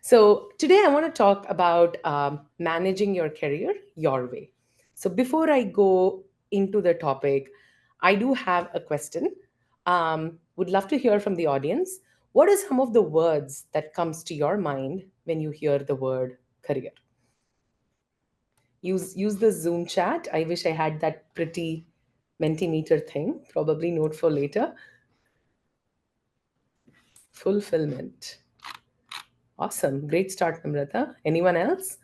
So, today I want to talk about managing your career your way. So, before I go into the topic, I do have a question. Would love to hear from the audience. What are some of the words that comes to your mind when you hear the word career? Use the Zoom chat. I wish I had that pretty Mentimeter thing. Probably note for later. Fulfillment. Awesome. Great start, Namrata. Anyone else?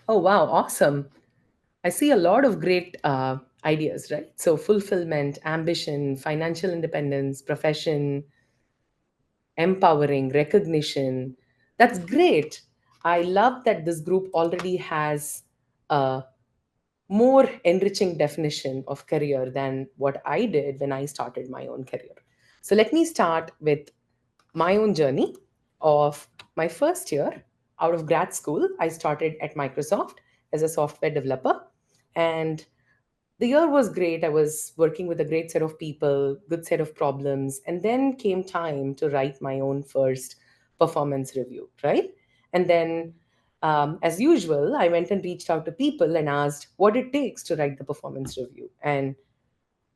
Oh, wow. Awesome. I see a lot of great ideas, right? So, fulfillment, ambition, financial independence, profession, empowering, recognition. That's great. I love that this group already has a more enriching definition of career than what I did when I started my own career. So, let me start with my own journey of my first year out of grad school. I started at Microsoft as a software developer. And the year was great. I was working with a great set of people, good set of problems. And then came time to write my own first performance review, right? And then, as usual, I went and reached out to people and asked what it takes to write the performance review. And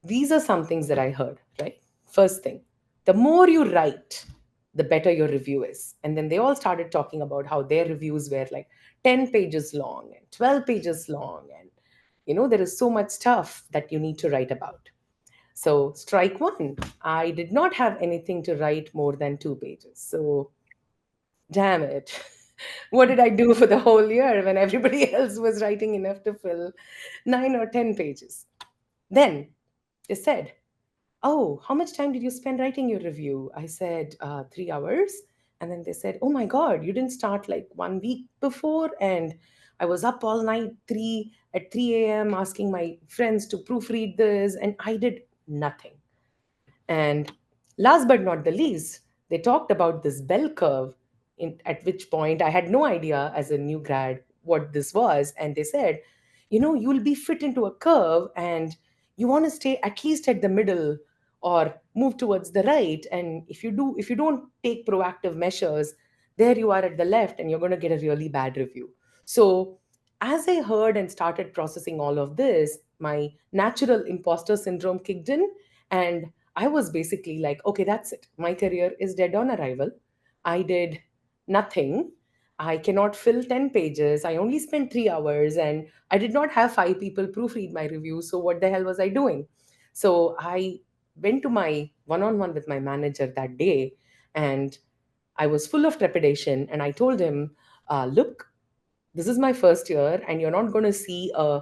these are some things that I heard, right? First thing, the more you write, the better your review is. And then they all started talking about how their reviews were like 10 pages long and 12 pages long. And, there is so much stuff that you need to write about. So, strike one, I did not have anything to write more than 2 pages. So, damn it. What did I do for the whole year when everybody else was writing enough to fill 9 or 10 pages? Then they said, "Oh, how much time did you spend writing your review?" I said, 3 hours. And then they said, "Oh my God, you didn't start like 1 week before." And I was up all night, 3 a.m., asking my friends to proofread this, and I did nothing. And last but not the least, they talked about this bell curve, at which point I had no idea as a new grad what this was. And they said, you'll be fit into a curve and you want to stay at least at the middle or move towards the right. And if you don't take proactive measures, there you are at the left and you're going to get a really bad review. So as I heard and started processing all of this, my natural imposter syndrome kicked in. And I was basically like, okay, that's it. My career is dead on arrival. I did nothing. I cannot fill 10 pages. I only spent 3 hours and I did not have five people proofread my review. So, what the hell was I doing? So, I went to my one on one with my manager that day and I was full of trepidation. And I told him, look, this is my first year and you're not going to see a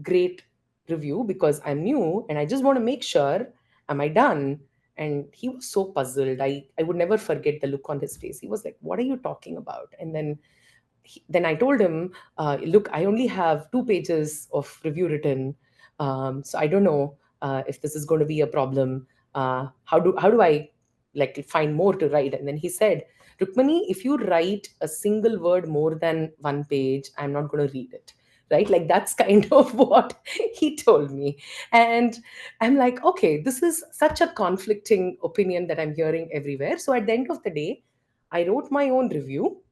great review because I'm new and I just want to make sure, am I done? And he was so puzzled. I would never forget the look on his face. He was like, what are you talking about? And then I told him, look, I only have 2 pages of review written. So I don't know if this is going to be a problem. How do I like find more to write? And then he said, Rukmani, if you write a single word more than 1 page, I'm not going to read it. Right? Like that's kind of what he told me. And I'm like, okay, this is such a conflicting opinion that I'm hearing everywhere. So at the end of the day, I wrote my own review,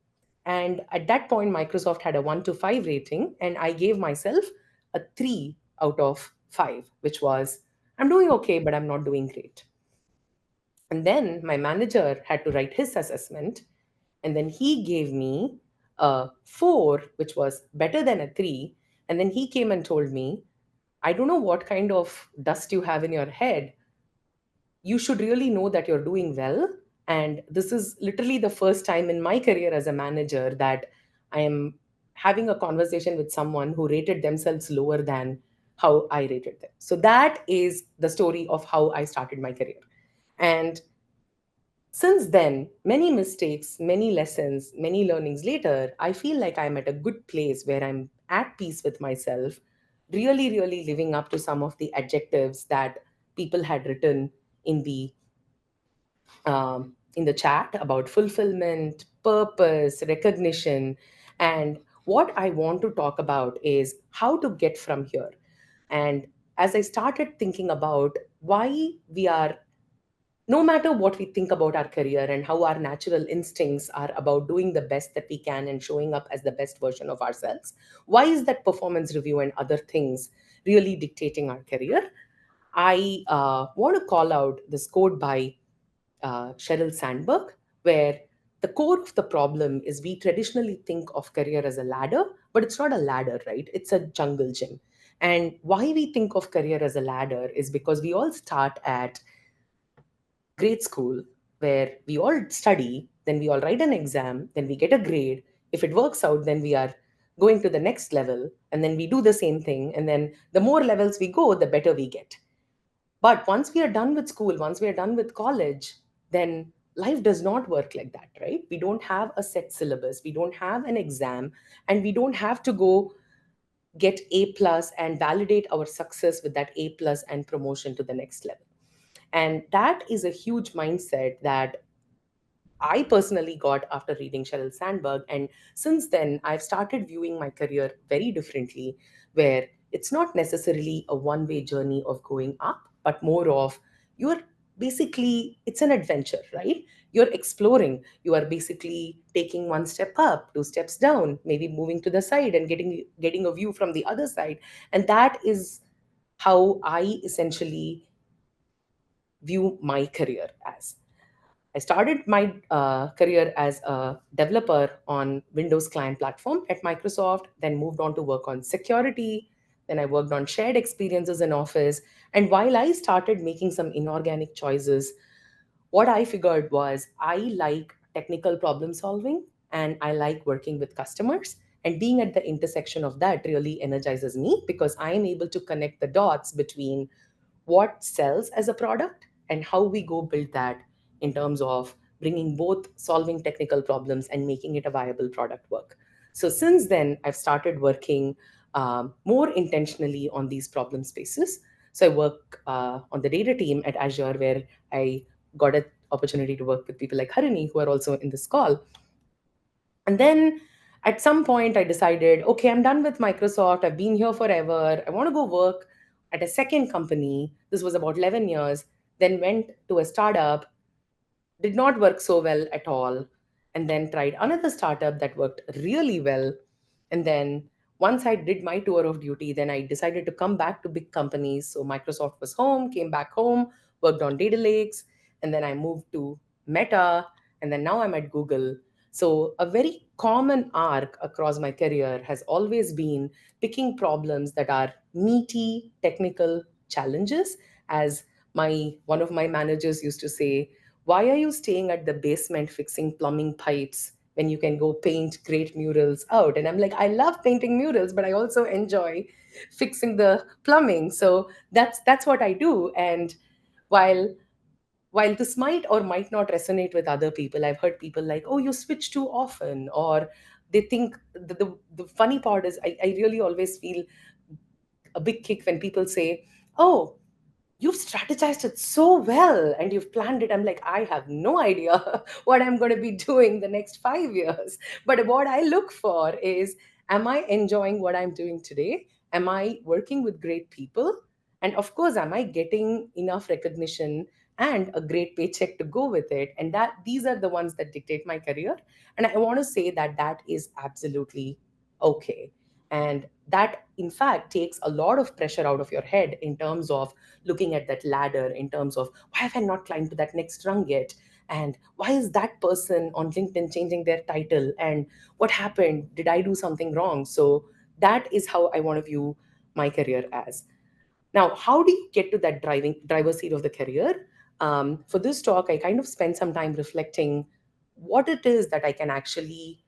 and at that point, Microsoft had a 1 to 5 rating, and I gave myself a 3 out of 5, which was I'm doing okay, but I'm not doing great. And then my manager had to write his assessment, and then he gave me a 4, which was better than a 3. And then he came and told me, I don't know what kind of dust you have in your head. You should really know that you're doing well. And this is literally the first time in my career as a manager that I am having a conversation with someone who rated themselves lower than how I rated them. So that is the story of how I started my career. And since then, many mistakes, many lessons, many learnings later, I feel like I'm at a good place where I'm at peace with myself, really, really living up to some of the adjectives that people had written in the chat about fulfillment, purpose, recognition. And what I want to talk about is how to get from here. And as I started thinking about why we are no matter what we think about our career and how our natural instincts are about doing the best that we can and showing up as the best version of ourselves, why is that performance review and other things really dictating our career? I want to call out this quote by Sheryl Sandberg, where the core of the problem is we traditionally think of career as a ladder, but it's not a ladder, right? It's a jungle gym. And why we think of career as a ladder is because we all start at grade school, where we all study, then we all write an exam, then we get a grade. If it works out, then we are going to the next level, and then we do the same thing. And then the more levels we go, the better we get. But once we are done with school, once we are done with college, then life does not work like that, right? We don't have a set syllabus, we don't have an exam, and we don't have to go get A plus and validate our success with that A plus and promotion to the next level. And that is a huge mindset that I personally got after reading Sheryl Sandberg. And since then, I've started viewing my career very differently, where it's not necessarily a one way journey of going up, but more of you're basically, it's an adventure, right? You're exploring. You are basically taking one step up, two steps down, maybe moving to the side and getting a view from the other side. And that is how I essentially view my career as. I started my career as a developer on Windows client platform at Microsoft, then moved on to work on security. Then I worked on shared experiences in Office. And while I started making some inorganic choices, what I figured was I like technical problem solving and I like working with customers. And being at the intersection of that really energizes me because I am able to connect the dots between what sells as a product and how we go build that in terms of bringing both solving technical problems and making it a viable product work. So since then, I've started working more intentionally on these problem spaces. So I work on the data team at Azure, where I got an opportunity to work with people like Harini, who are also in this call. And then at some point, I decided, okay, I'm done with Microsoft. I've been here forever. I want to go work at a second company. This was about 11 years. Then went to a startup, did not work so well at all, and then tried another startup that worked really well. And then once I did my tour of duty, then I decided to come back to big companies. So Microsoft was home, came back home, worked on data lakes, and then I moved to Meta, and then now I'm at Google. So a very common arc across my career has always been picking problems that are meaty technical challenges. As my one of my managers used to say, why are you staying at the basement fixing plumbing pipes when you can go paint great murals out? And I'm like, I love painting murals, but I also enjoy fixing the plumbing. So that's what I do. And while while this might or might not resonate with other people, I've heard people like, oh, you switch too often, or they think the funny part is I really always feel a big kick when people say, oh, you've strategized it so well and you've planned it. I'm like, I have no idea what I'm going to be doing the next 5 years. But what I look for is, am I enjoying what I'm doing today? Am I working with great people? And of course, am I getting enough recognition and a great paycheck to go with it? And that these are the ones that dictate my career. And I want to say that that is absolutely okay. And that, in fact, takes a lot of pressure out of your head in terms of looking at that ladder, in terms of why have I not climbed to that next rung yet? And why is that person on LinkedIn changing their title? And what happened? Did I do something wrong? So that is how I want to view my career as. Now, how do you get to that driver's seat of the career? For this talk, I kind of spent some time reflecting what it is that I can actually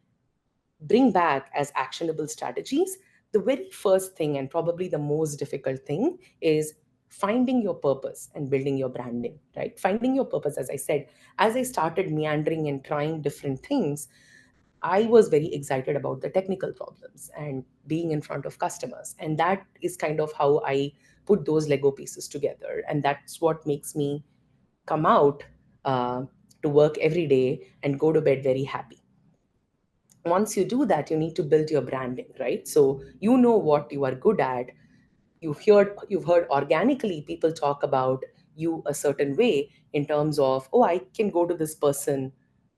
bring back as actionable strategies. The very first thing, and probably the most difficult thing, is finding your purpose and building your branding, right? Finding your purpose, as I said, as I started meandering and trying different things, I was very excited about the technical problems and being in front of customers. And that is kind of how I put those Lego pieces together. And that's what makes me come out uh, to work every day and go to bed very happy. Once you do that, you need to build your branding, right? So what you are good at. You've heard organically people talk about you a certain way in terms of, oh, I can go to this person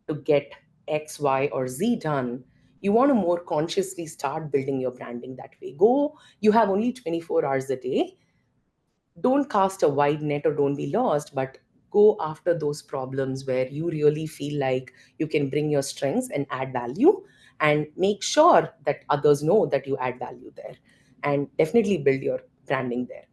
to get X, Y, or Z done. You want to more consciously start building your branding that way. Go, you have only 24 hours a day. Don't cast a wide net or don't be lost, but go after those problems where you really feel like you can bring your strengths and add value, and make sure that others know that you add value there, and definitely build your branding there.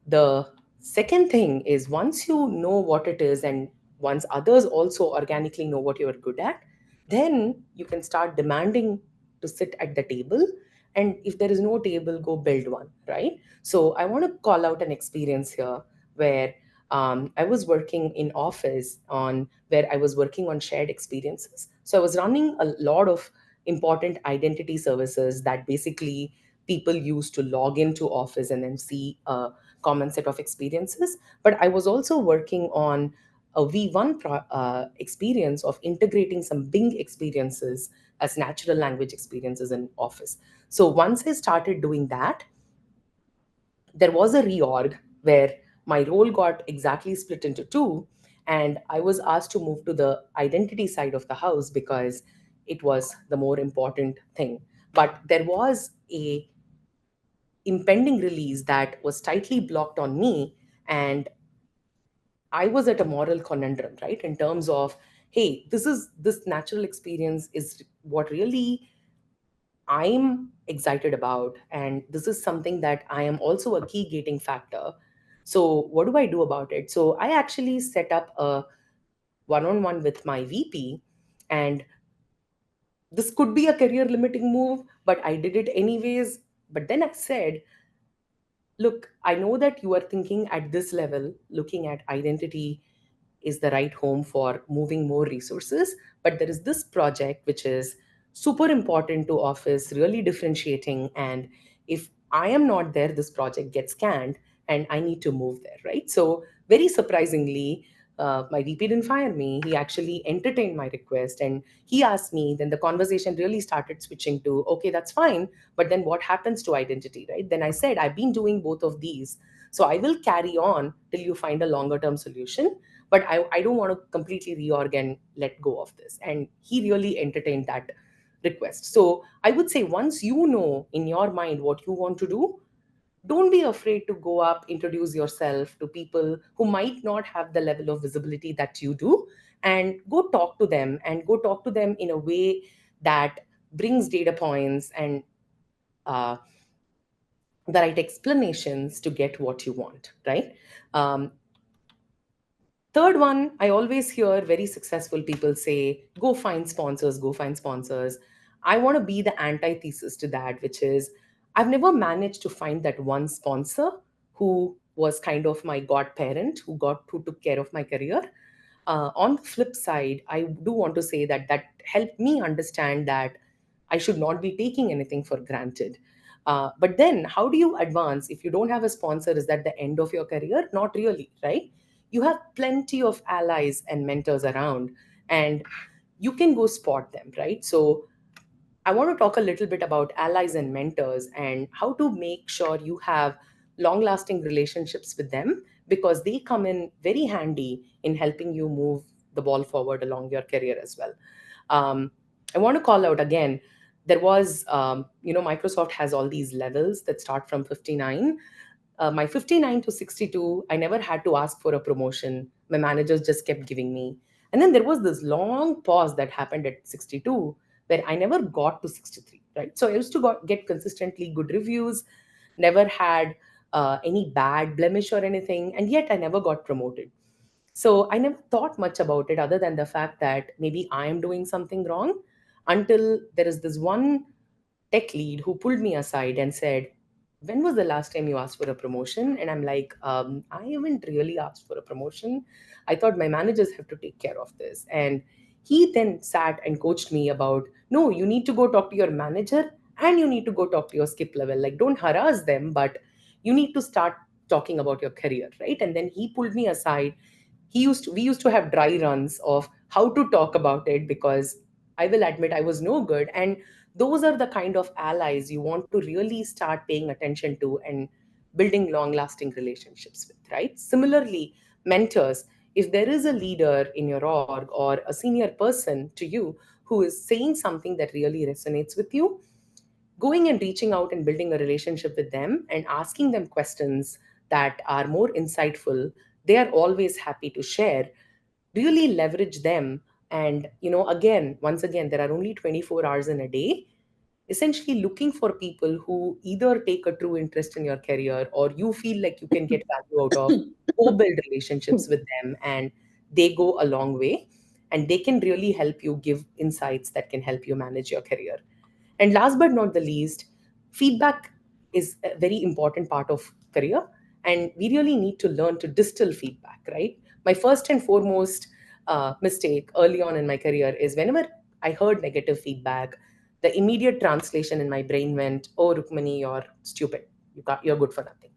The second thing is, once you know what it is and once others also organically know what you're good at, then you can start demanding to sit at the table. And if there is no table, go build one, right? So I want to call out an experience here where I was working in office on where I was working on shared experiences. So I was running a lot of important identity services that basically people use to log into office and then see common set of experiences. But I was also working on a V1 experience of integrating some Bing experiences as natural language experiences in Office. So once I started doing that, there was a reorg where my role got exactly split into two. And I was asked to move to the identity side of the house because it was the more important thing. But there was a impending release that was tightly blocked on me, and I was at a moral conundrum, right? In terms of, hey, this natural experience is what really I'm excited about. And this is something that I am also a key gating factor. So, what do I do about it? So, I actually set up a one on one with my VP. And this could be a career limiting move, but I did it anyways. But then I said, look, I know that you are thinking at this level, looking at identity is the right home for moving more resources. But there is this project which is super important to Office, really differentiating. And if I am not there, this project gets canned and I need to move there, right? So, very surprisingly, my VP didn't fire me. He actually entertained my request and he asked me. Then the conversation really started switching to, okay, that's fine. But then what happens to identity, right? Then I said, I've been doing both of these. So I will carry on till you find a longer term solution, but I don't want to completely reorg and let go of this. And he really entertained that request. So I would say, once you know in your mind what you want to do, don't be afraid to go up, introduce yourself to people who might not have the level of visibility that you do, and go talk to them, and go talk to them in a way that brings data points and uh, the right explanations to get what you want, right? um, Third one, I always hear very successful people say, go find sponsors, go find sponsors. I want to be the antithesis to that, which is, I've never managed to find that one sponsor who was kind of my godparent, who took care of my career. On the flip side, I do want to say that that helped me understand that I should not be taking anything for granted. But then, how do you advance if you don't have a sponsor? Is that the end of your career? Not really, right? You have plenty of allies and mentors around, and you can go spot them, right? So, I want to talk a little bit about allies and mentors and how to make sure you have long lasting relationships with them, because they come in very handy in helping you move the ball forward along your career as well. Um, I want to call out again, there was, Microsoft has all these levels that start from 59. My 59 to 62, I never had to ask for a promotion. My managers just kept giving me. And then there was this long pause that happened at 62 where I never got to 63, right? So I used to get consistently good reviews, never had any bad blemish or anything, and yet I never got promoted. So I never thought much about it other than the fact that maybe I am doing something wrong, until there is this one tech lead who pulled me aside and said, when was the last time you asked for a promotion? And I'm like, I haven't really asked for a promotion. I thought my managers have to take care of this. And he then sat and coached me about, no, you need to go talk to your manager and you need to go talk to your skip level. Like, don't harass them, but you need to start talking about your career, right? And then he pulled me aside. We used to have dry runs of how to talk about it, because I will admit I was no good. And those are the kind of allies you want to really start paying attention to and building long lasting relationships with, right? Similarly, mentors, if there is a leader in your org or a senior person to you who is saying something that really resonates with you, going and reaching out and building a relationship with them and asking them questions that are more insightful, they are always happy to share. Really leverage them. And again, once again, there are only 24 hours in a day. Essentially looking for people who either take a true interest in your career or you feel like you can get value out of, go build relationships with them, and they go a long way, and they can really help you give insights that can help you manage your career. And last but not the least, feedback is a very important part of career. And we really need to learn to distill feedback, right? My first and foremost mistake early on in my career is whenever I heard negative feedback, the immediate translation in my brain went, "Oh, Rukmani, you're stupid. You're good for nothing."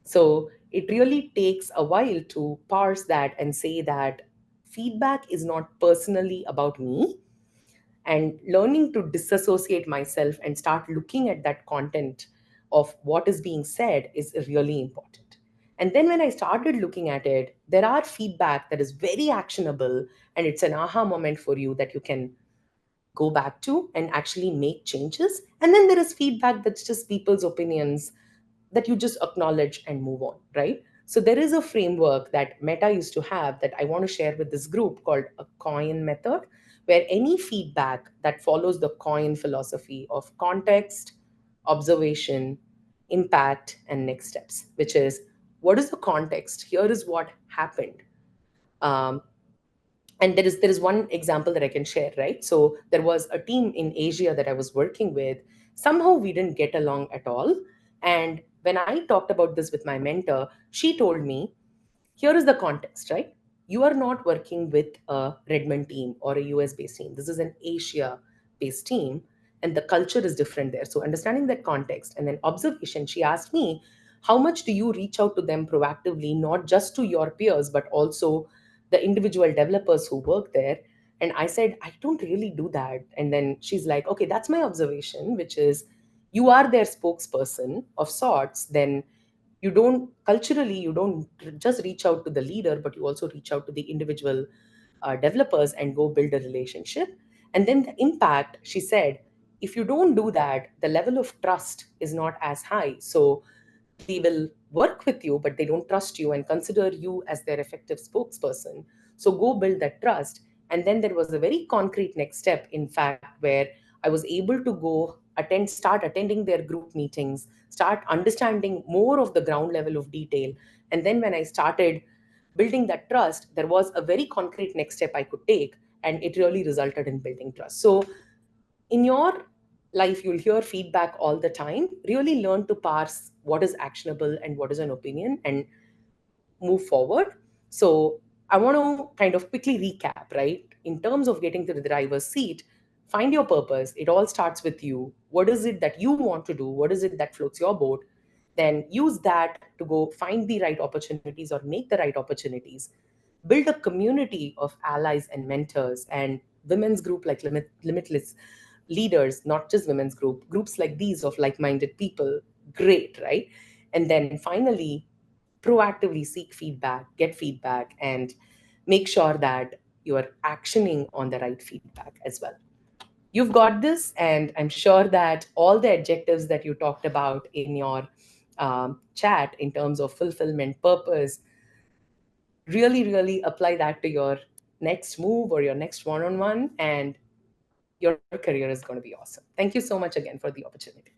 So it really takes a while to parse that and say that feedback is not personally about me, and learning to disassociate myself and start looking at that content of what is being said is really important. And then when I started looking at it, there are feedback that is very actionable, and it's an aha moment for you that you can go back to and actually make changes. And then there is feedback that's just people's opinions that you just acknowledge and move on, right? So there is a framework that Meta used to have that I want to share with this group called a coin method, where any feedback that follows the coin philosophy of context, observation, impact, and next steps, which is, what is the context? Here is what happened. Um, and there is one example that I can share, right? So there was a team in Asia that I was working with. Somehow we didn't get along at all. And when I talked about this with my mentor, she told me, here is the context, right? You are not working with a Redmond team or a US based team. This is an Asia based team, and the culture is different there. So, understanding that context and then observation, she asked me, how much do you reach out to them proactively, not just to your peers, but also the individual developers who work there? And I said, I don't really do that. And then she's like, okay, that's my observation, which is, you are their spokesperson of sorts. Then you don't, culturally you don't just reach out to the leader, but you also reach out to the individual developers and go build a relationship. And then the impact, she said, if you don't do that, the level of trust is not as high. So they will work with you, but they don't trust you and consider you as their effective spokesperson. So go build that trust. And then there was a very concrete next step, in fact, where I was able to go start attending their group meetings, start understanding more of the ground level of detail. And then when I started building that trust, there was a very concrete next step I could take, and it really resulted in building trust. So in your life, you'll hear feedback all the time. Really learn to parse what is actionable and what is an opinion, and move forward. So I want to kind of quickly recap, right? In terms of getting to the driver's seat, find your purpose. It all starts with you. What is it that you want to do? What is it that floats your boat? Then use that to go find the right opportunities or make the right opportunities. Build a community of allies and mentors, and women's group like Limitless leaders, not just women's groups like these of like-minded people. Great, right? And then finally, proactively seek feedback, get feedback, and make sure that you are actioning on the right feedback as well. You've got this, and I'm sure that all the adjectives that you talked about in your chat in terms of fulfillment, purpose, really, really apply that to your next move or your next one on one, and your career is going to be awesome. Thank you so much again for the opportunity.